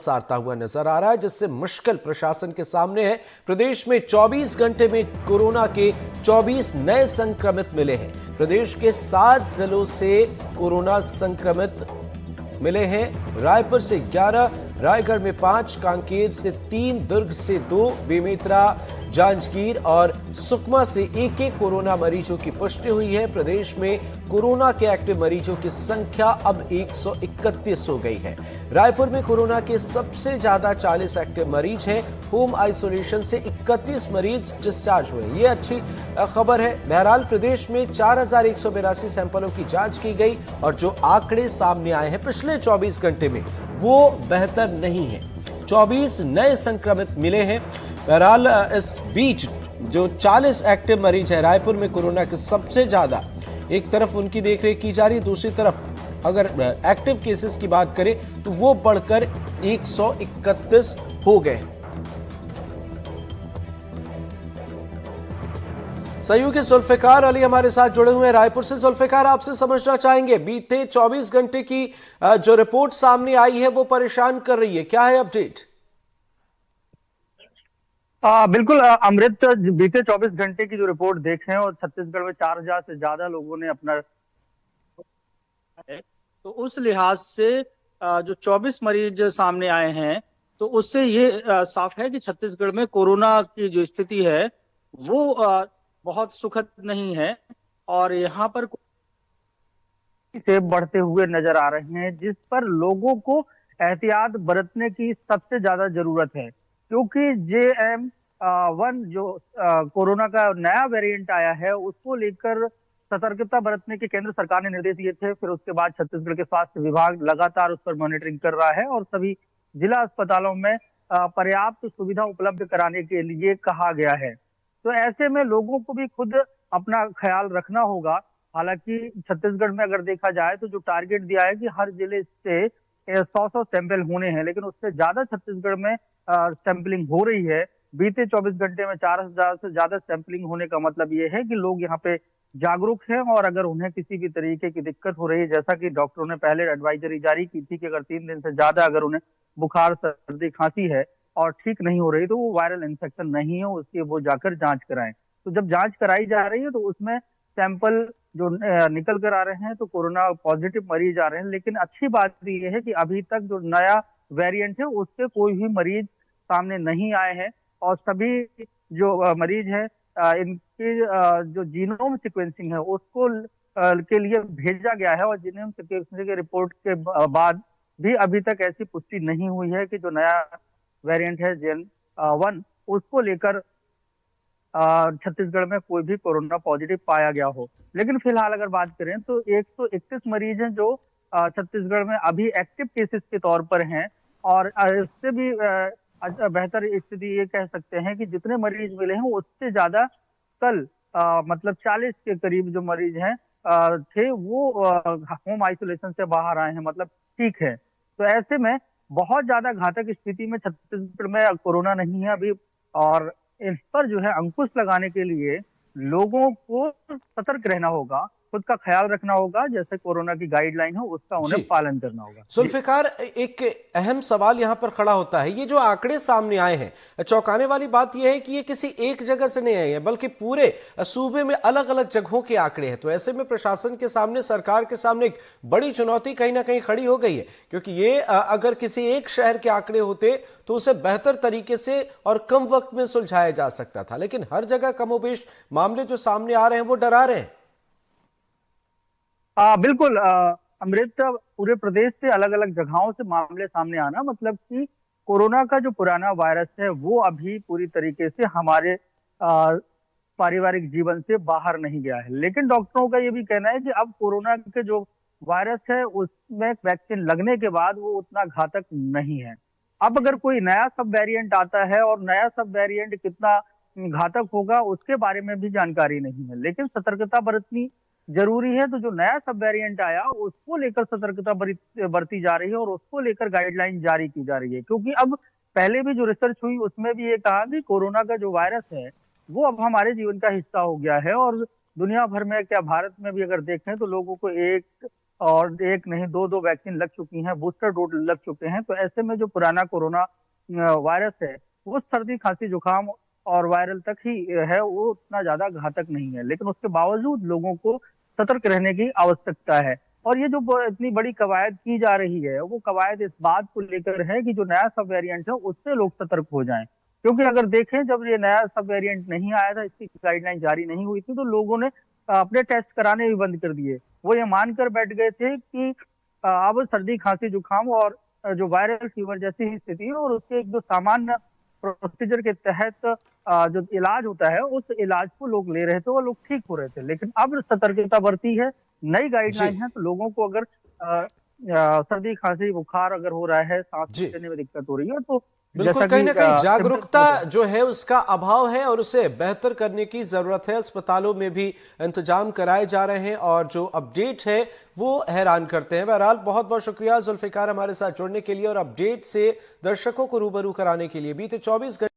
सारता हुआ नजर आ रहा है, जिससे मुश्किल प्रशासन के सामने है। प्रदेश में 24 घंटे में कोरोना के 24 नए संक्रमित मिले हैं। प्रदेश के 7 जिलों से कोरोना संक्रमित मिले हैं। रायपुर से 11, रायगढ़ में 5, कांकेर से 3, दुर्ग से 2, बेमेतरा, जांजगीर और सुकमा से एक कोरोना मरीजों की पुष्टि हुई है। प्रदेश में कोरोना के एक्टिव मरीजों की संख्या अब 131 हो गई है। रायपुर में कोरोना के सबसे ज्यादा 40 एक्टिव मरीज हैं। होम आइसोलेशन से 31 मरीज डिस्चार्ज हुए। ये अच्छी खबर है। बहरहाल प्रदेश में 4182 सैंपलों की जांच की गई और जो आंकड़े सामने आए हैं पिछले 24 घंटे में वो बेहतर नहीं है। 24 नए संक्रमित मिले हैं। बहरहाल इस बीच जो 40 एक्टिव मरीज हैं रायपुर में कोरोना के सबसे ज्यादा, एक तरफ उनकी देखरेख की जा रही है, दूसरी तरफ अगर एक्टिव केसेस की बात करें तो वो बढ़कर 131 हो गए। सहयोगी जुल्फिकार अली हमारे साथ जुड़े हुए हैं रायपुर से। जुल्फिकार, आपसे समझना चाहेंगे, बीते 24 घंटे की जो रिपोर्ट सामने आई है वो परेशान कर रही है, क्या है अपडेट? बिल्कुल अमृत, बीते 24 घंटे की जो रिपोर्ट देखें और छत्तीसगढ़ में 4000 से ज्यादा लोगों ने अपना है, तो उस लिहाज से जो 24 मरीज सामने आए हैं तो उससे ये साफ है कि छत्तीसगढ़ में कोरोना की जो स्थिति है वो बहुत सुखद नहीं है और यहाँ पर से बढ़ते हुए नजर आ रहे हैं, जिस पर लोगों को एहतियात बरतने की सबसे ज्यादा जरूरत है, क्योंकि JM1 जो कोरोना का नया वेरिएंट आया है उसको लेकर सतर्कता बरतने के केंद्र सरकार ने निर्देश दिए थे। फिर उसके बाद छत्तीसगढ़ के स्वास्थ्य विभाग लगातार उस पर मॉनिटरिंग कर रहा है और सभी जिला अस्पतालों में पर्याप्त सुविधा उपलब्ध कराने के लिए कहा गया है। तो ऐसे में लोगों को भी खुद अपना ख्याल रखना होगा। हालांकि छत्तीसगढ़ में अगर देखा जाए तो जो टारगेट दिया है कि हर जिले से 100 सैंपल होने हैं, लेकिन उससे ज्यादा छत्तीसगढ़ में सैंपलिंग हो रही है। बीते 24 घंटे में 4000 से ज्यादा सैंपलिंग होने का मतलब ये है कि लोग यहाँ पे जागरूक हैं और अगर उन्हें किसी भी तरीके की दिक्कत हो रही है, जैसा कि डॉक्टरों ने पहले एडवाइजरी जारी की थी कि अगर 3 दिन से ज्यादा अगर उन्हें बुखार, सर्दी, खांसी है और ठीक नहीं हो रही तो वो वायरल इन्फेक्शन नहीं है, उसकी वो जाकर जांच कराएं। तो जब जांच कराई जा रही है तो उसमें सैंपल जो निकल कर आ रहे हैं तो कोरोना पॉजिटिव मरीज आ रहे हैं। लेकिन अच्छी बात ये है कि अभी तक जो नया वेरिएंट है उससे कोई भी मरीज सामने नहीं आए हैं और सभी जो मरीज हैं इनकी जो जीनोम सिक्वेंसिंग है उसको के लिए भेजा गया है और जीनोम सिक्वेंसिंग के रिपोर्ट के बाद भी अभी तक ऐसी पुष्टि नहीं हुई है कि जो नया वेरिएंट है JN1 उसको लेकर छत्तीसगढ़ में कोई भी कोरोना पॉजिटिव पाया गया हो। लेकिन फिलहाल अगर बात करें तो 131 मरीज हैं जो छत्तीसगढ़ में अभी एक्टिव केसेस के तौर पर हैं और इससे भी बेहतर स्थिति ये कह सकते हैं कि जितने मरीज मिले हैं उससे ज्यादा कल मतलब 40 के करीब जो मरीज हैं थे वो होम आइसोलेशन से बाहर आए हैं, मतलब ठीक है। तो ऐसे में बहुत ज्यादा घातक स्थिति में छत्तीसगढ़ में कोरोना नहीं है अभी और इस पर जो है अंकुश लगाने के लिए लोगों को सतर्क रहना होगा, खुद का ख्याल रखना होगा, जैसे कोरोना की गाइडलाइन हो उसका उन्हें पालन करना होगा। जुल्फिकार, एक अहम सवाल यहां पर खड़ा होता है, ये जो आंकड़े सामने आए हैं, चौंकाने वाली बात यह है कि ये किसी एक जगह से नहीं आए हैं बल्कि पूरे सूबे में अलग अलग जगहों के आंकड़े हैं। तो ऐसे में प्रशासन के सामने, सरकार के सामने एक बड़ी चुनौती कहीं ना कहीं खड़ी हो गई है, क्योंकि ये अगर किसी एक शहर के आंकड़े होते तो उसे बेहतर तरीके से और कम वक्त में सुलझाया जा सकता था, लेकिन हर जगह कमोबेश मामले जो सामने आ रहे हैं वो डरा रहे हैं। बिल्कुल अमृत, पूरे प्रदेश से अलग अलग जगहों से मामले सामने आना मतलब कि कोरोना का जो पुराना वायरस है वो अभी पूरी तरीके से हमारे पारिवारिक जीवन से बाहर नहीं गया है। लेकिन डॉक्टरों का ये भी कहना है कि अब कोरोना के जो वायरस है उसमें वैक्सीन लगने के बाद वो उतना घातक नहीं है। अब अगर कोई नया सब वेरिएंट आता है और नया सब वेरिएंट कितना घातक होगा उसके बारे में भी जानकारी नहीं है, लेकिन सतर्कता बरतनी जरूरी है। तो जो नया सब वेरिएंट आया उसको लेकर सतर्कता बरती जा रही है और उसको लेकर गाइडलाइन जारी की जा रही है, क्योंकि अब पहले भी जो रिसर्च हुई उसमें भी ये कहा कि कोरोना का जो वायरस है वो अब हमारे जीवन का हिस्सा हो गया है और दुनिया भर में, क्या भारत में भी अगर देखें तो लोगों को एक और एक नहीं दो दो वैक्सीन लग चुकी हैं, बूस्टर डोज लग चुके हैं। तो ऐसे में जो पुराना कोरोना वायरस है वो सर्दी खांसी जुकाम और वायरल तक ही है, वो उतना ज्यादा घातक नहीं है। लेकिन उसके बावजूद लोगों को सतर्क रहने की आवश्यकता है। और ये जो इतनी बड़ी कवायद की जा रही है, वो कवायद इस बात को लेकर है कि जो नया सब वेरिएंट है उससे लोग सतर्क हो जाएं। क्योंकि अगर देखें, जब ये नया सब वेरिएंट नहीं आया था, इसकी गाइडलाइन जारी नहीं हुई थी, तो लोगों ने अपने टेस्ट कराने भी बंद कर दिए। वो ये मानकर बैठ गए थे कि अब सर्दी खांसी जुकाम और जो वायरल फीवर जैसी ही स्थिति है, और उसके एक जो सामान्य प्रोसीजर के तहत जो इलाज होता है, उस इलाज को लोग ले रहे थे और लोग ठीक हो रहे थे। लेकिन अब सतर्कता बरती है, नई गाइडलाइन है, तो लोगों को अगर सर्दी खांसी बुखार अगर हो रहा है, सांस जी लेने में दिक्कत हो रही है, तो बिल्कुल, जैसा कहीं कि ना कहीं symptoms जागरूकता होते हैं। जो है उसका अभाव है और उसे बेहतर करने की जरूरत है। अस्पतालों में भी इंतजाम कराए जा रहे हैं और जो अपडेट है वो हैरान करते हैं। बहरहाल बहुत बहुत शुक्रिया जुल्फिकार हमारे साथ जुड़ने के लिए और अपडेट से दर्शकों को रूबरू कराने के लिए। बीते 24 घंटे